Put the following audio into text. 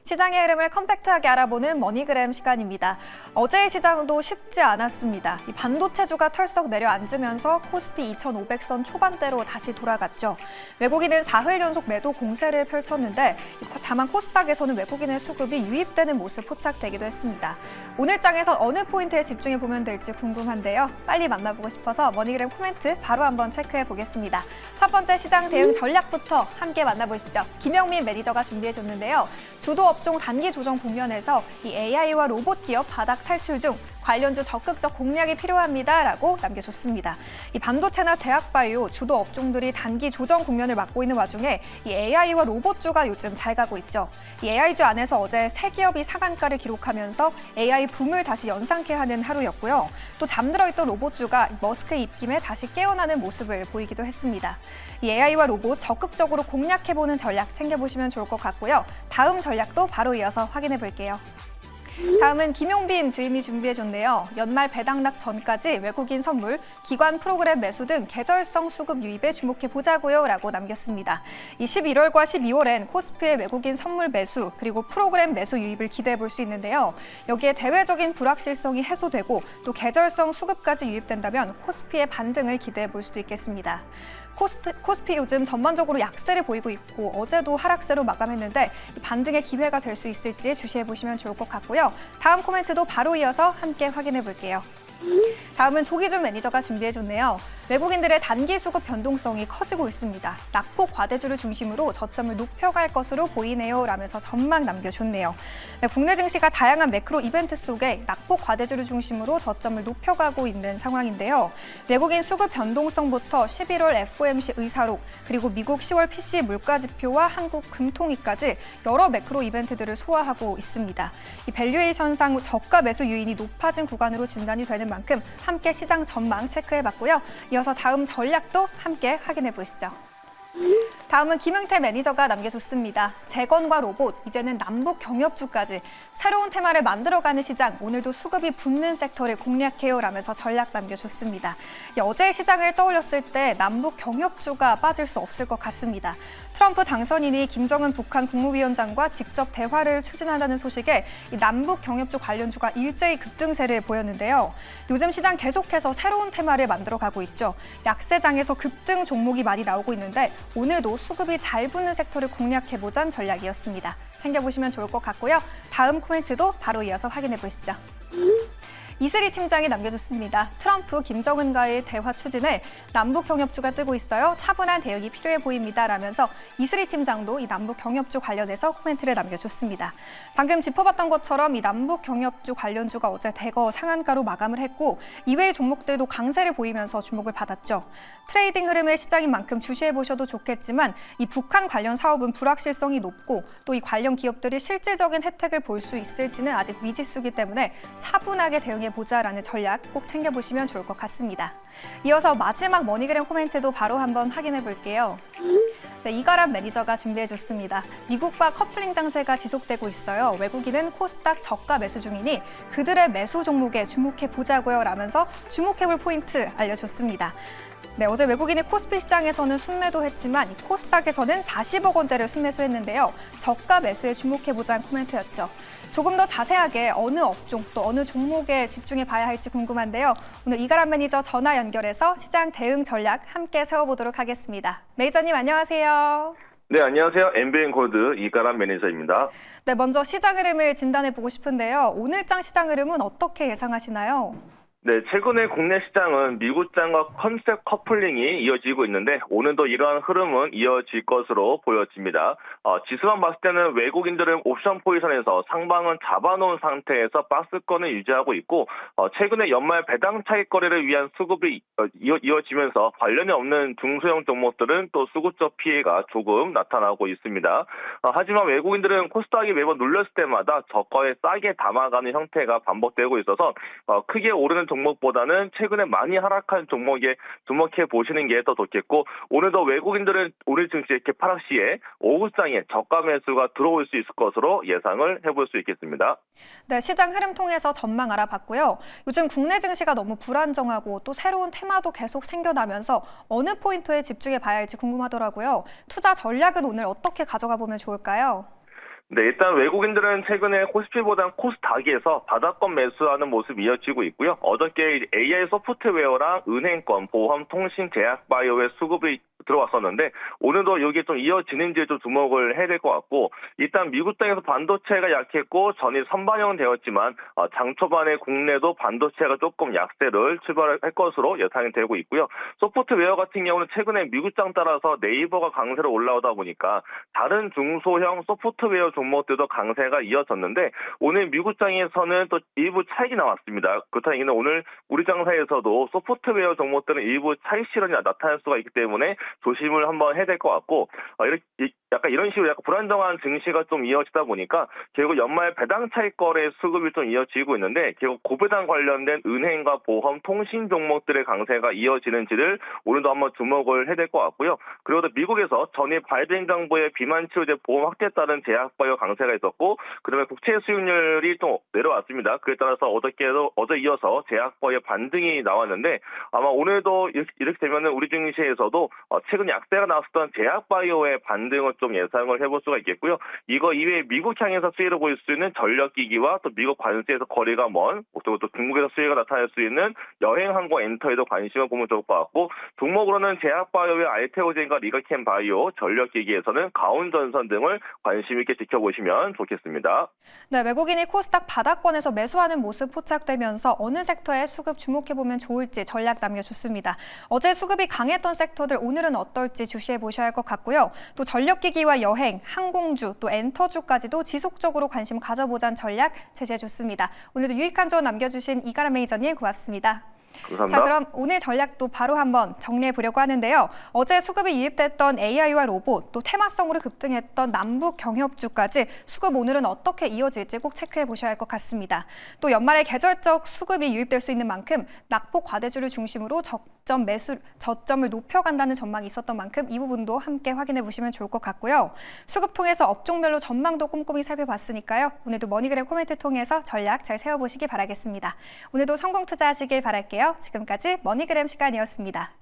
시장의 흐름을 컴팩트하게 알아보는 머니그램 시간입니다. 어제의 시장도 쉽지 않았습니다. 이 반도체주가 털썩 내려앉으면서 코스피 2,500선 초반대로 다시 돌아갔죠. 외국인은 사흘 연속 매도 공세를 펼쳤는데 다만 코스닥에서는 외국인의 수급이 유입되는 모습 포착되기도 했습니다. 오늘 장에서 어느 포인트에 집중해 보면 될지 궁금한데요. 빨리 만나보고 싶어서 머니그램 코멘트 바로 한번 체크해 보겠습니다. 첫 번째 시장 대응 전략부터 함께 만나보시죠. 김영민 매니저가 준비해줬는데요. 주도 업종 단기 조정 국면에서 이 AI와 로봇 기업 바닥 탈출 중 관련주 적극적 공략이 필요합니다라고 남겨줬습니다. 이 반도체나 제약바이오 주도 업종들이 단기 조정 국면을 맞고 있는 와중에 이 AI와 로봇주가 요즘 잘 가고 있죠. 이 AI주 안에서 어제 세 기업이 상한가를 기록하면서 AI 붐을 다시 연상케 하는 하루였고요. 또 잠들어 있던 로봇주가 머스크의 입김에 다시 깨어나는 모습을 보이기도 했습니다. 이 AI와 로봇 적극적으로 공략해보는 전략 챙겨보시면 좋을 것 같고요. 다음 전략도 바로 이어서 확인해 볼게요. 다음은 김용빈 주임이 준비해줬네요. 연말 배당락 전까지 외국인 선물, 기관 프로그램 매수 등 계절성 수급 유입에 주목해보자고요 라고 남겼습니다. 이 11월과 12월엔 코스피의 외국인 선물 매수 그리고 프로그램 매수 유입을 기대해볼 수 있는데요. 여기에 대외적인 불확실성이 해소되고 또 계절성 수급까지 유입된다면 코스피의 반등을 기대해볼 수도 있겠습니다. 코스피 요즘 전반적으로 약세를 보이고 있고 어제도 하락세로 마감했는데 반등의 기회가 될 수 있을지 주시해보시면 좋을 것 같고요. 다음 코멘트도 바로 이어서 함께 확인해 볼게요. 다음은 조기준 매니저가 준비해줬네요. 외국인들의 단기 수급 변동성이 커지고 있습니다. 낙폭 과대주를 중심으로 저점을 높여갈 것으로 보이네요 라면서 전망 남겨줬네요. 국내 증시가 다양한 매크로 이벤트 속에 낙폭 과대주를 중심으로 저점을 높여가고 있는 상황인데요. 외국인 수급 변동성부터 11월 FOMC 의사록 그리고 미국 10월 PCE 물가지표와 한국 금통위까지 여러 매크로 이벤트들을 소화하고 있습니다. 이 밸류에이션상 저가 매수 유인이 높아진 구간으로 진단이 되는 만큼 함께 시장 전망 체크해봤고요. 이어서 다음 전략도 함께 확인해 보시죠. 다음은 김흥태 매니저가 남겨줬습니다. 재건과 로봇, 이제는 남북 경협주까지 새로운 테마를 만들어가는 시장, 오늘도 수급이 붙는 섹터를 공략해요 라면서 전략 남겨줬습니다. 어제의 시장을 떠올렸을 때 남북 경협주가 빠질 수 없을 것 같습니다. 트럼프 당선인이 김정은 북한 국무위원장과 직접 대화를 추진한다는 소식에 이 남북 경협주 관련주가 일제히 급등세를 보였는데요. 요즘 시장 계속해서 새로운 테마를 만들어가고 있죠. 약세장에서 급등 종목이 많이 나오고 있는데 오늘도 수급이 잘 붙는 섹터를 공략해보자는 전략이었습니다. 챙겨보시면 좋을 것 같고요. 다음 코멘트도 바로 이어서 확인해 보시죠. 이슬희 팀장이 남겨줬습니다. 트럼프, 김정은과의 대화 추진을 남북 경협주가 뜨고 있어요. 차분한 대응이 필요해 보입니다. 라면서 이슬희 팀장도 이 남북 경협주 관련해서 코멘트를 남겨줬습니다. 방금 짚어봤던 것처럼 이 남북 경협주 관련주가 어제 대거 상한가로 마감을 했고 이외의 종목들도 강세를 보이면서 주목을 받았죠. 트레이딩 흐름의 시장인 만큼 주시해보셔도 좋겠지만 이 북한 관련 사업은 불확실성이 높고 또 이 관련 기업들이 실질적인 혜택을 볼 수 있을지는 아직 미지수이기 때문에 차분하게 대응해보자라는 전략 꼭 챙겨보시면 좋을 것 같습니다. 이어서 마지막 머니그램 코멘트도 바로 한번 확인해 볼게요. 네, 이가람 매니저가 준비해줬습니다. 미국과 커플링 장세가 지속되고 있어요. 외국인은 코스닥 저가 매수 중이니 그들의 매수 종목에 주목해보자고요 라면서 주목해볼 포인트 알려줬습니다. 네, 어제 외국인이 코스피 시장에서는 순매도 했지만 이 코스닥에서는 40억 원대를 순매수했는데요. 저가 매수에 주목해보자는 코멘트였죠. 조금 더 자세하게 어느 업종 또 어느 종목에 집중해 봐야 할지 궁금한데요. 오늘 이가람 매니저 전화 연결해서 시장 대응 전략 함께 세워보도록 하겠습니다. 매니저님 안녕하세요. 네, 안녕하세요. MBN골드 이가람 매니저입니다. 네, 먼저 시장 흐름을 진단해 보고 싶은데요. 오늘장 시장 흐름은 어떻게 예상하시나요? 네, 최근에 국내 시장은 미국장과 컨셉 커플링이 이어지고 있는데 오늘도 이러한 흐름은 이어질 것으로 보여집니다. 지수만 봤을 때는 외국인들은 옵션 포지션에서 상방은 잡아놓은 상태에서 박스권을 유지하고 있고 최근에 연말 배당 차익 거래를 위한 수급이 이어지면서 관련이 없는 중소형 종목들은 또 수급적 피해가 조금 나타나고 있습니다. 하지만 외국인들은 코스닥이 매번 눌렸을 때마다 저가에 싸게 담아가는 형태가 반복되고 있어서 크게 오르는 종목보다는 최근에 많이 하락한 종목에 주목해 보시는 게 더 좋겠고 오늘도 외국인들은 오늘 증시 개파락 시에 오후장에 저가 매수가 들어올 수 있을 것으로 예상을 해볼 수 있겠습니다. 네, 시장 흐름 통해서 전망 알아봤고요. 요즘 국내 증시가 너무 불안정하고 또 새로운 테마도 계속 생겨나면서 어느 포인트에 집중해 봐야 할지 궁금하더라고요. 투자 전략은 오늘 어떻게 가져가 보면 좋을까요? 네, 일단 외국인들은 최근에 코스피보단 코스닥에서 바닥권 매수하는 모습이 이어지고 있고요. 어저께 AI 소프트웨어랑 은행권, 보험, 통신, 제약, 바이오의 수급이 들어왔었는데 오늘도 여기에 좀 이어지는지 좀 주목을 해야 될 것 같고, 일단 미국 땅에서 반도체가 약했고 전일 선반영은 되었지만 장 초반에 국내도 반도체가 조금 약세를 출발할 것으로 예상이 되고 있고요. 소프트웨어 같은 경우는 최근에 미국 장 따라서 네이버가 강세로 올라오다 보니까 다른 중소형 소프트웨어 종목들도 강세가 이어졌는데 오늘 미국 장에서는 또 일부 차익이 나왔습니다. 그렇다면 오늘 우리 장사에서도 소프트웨어 종목들은 일부 차익 실현이 나타날 수가 있기 때문에 조심을 한번 해야 될 것 같고, 약간 이런 식으로 약간 불안정한 증시가 좀 이어지다 보니까 결국 연말 배당 차익 거래 수급이 좀 이어지고 있는데 결국 고배당 관련된 은행과 보험, 통신 종목들의 강세가 이어지는지를 오늘도 한번 주목을 해야 될 것 같고요. 그리고 또 미국에서 전일 바이든 정부의 비만 치료제 보험 확대에 따른 제약바이오 강세가 있었고, 그다음에 국채 수익률이 좀 내려왔습니다. 그에 따라서 어제 이어서 제약바이오 반등이 나왔는데 아마 오늘도 이렇게 되면은 우리 증시에서도 최근 약세가 나왔었던 제약바이오의 반등을 좀 예상을 해볼 수가 있겠고요. 이거 이외에 미국 향해서 수혜를 보일 수 있는 전력기기와 또 미국 관세에서 거리가 먼, 또 중국에서 수혜가 나타날 수 있는 여행, 항공, 엔터에도 관심을 보면 좋을 것 같고, 종목으로는 제약바이오의 알테오젠과 리가켄바이오, 전력기기에서는 가온전선 등을 관심 있게 지켜보시면 좋겠습니다. 네, 외국인이 코스닥 바닥권에서 매수하는 모습 포착되면서 어느 섹터에 수급 주목해보면 좋을지 전략 남겨줬습니다. 어제 수급이 강했던 섹터들 오늘은 어떨지 주시해 보셔야 할 것 같고요. 또 전력기기와 여행, 항공주, 또 엔터주까지도 지속적으로 관심 가져보자는 전략 제시해줬습니다. 오늘도 유익한 조언 남겨주신 이가람 매니저님 고맙습니다. 감사합니다. 자, 그럼 오늘 전략도 바로 한번 정리해 보려고 하는데요. 어제 수급이 유입됐던 AI와 로봇, 또 테마성으로 급등했던 남북 경협주까지 수급 오늘은 어떻게 이어질지 꼭 체크해 보셔야 할 것 같습니다. 또 연말에 계절적 수급이 유입될 수 있는 만큼 낙폭 과대주를 중심으로 저점을 높여간다는 전망이 있었던 만큼 이 부분도 함께 확인해 보시면 좋을 것 같고요. 수급 통해서 업종별로 전망도 꼼꼼히 살펴봤으니까요. 오늘도 머니그램 코멘트 통해서 전략 잘 세워보시기 바라겠습니다. 오늘도 성공 투자하시길 바랄게요. 지금까지 머니그램 시간이었습니다.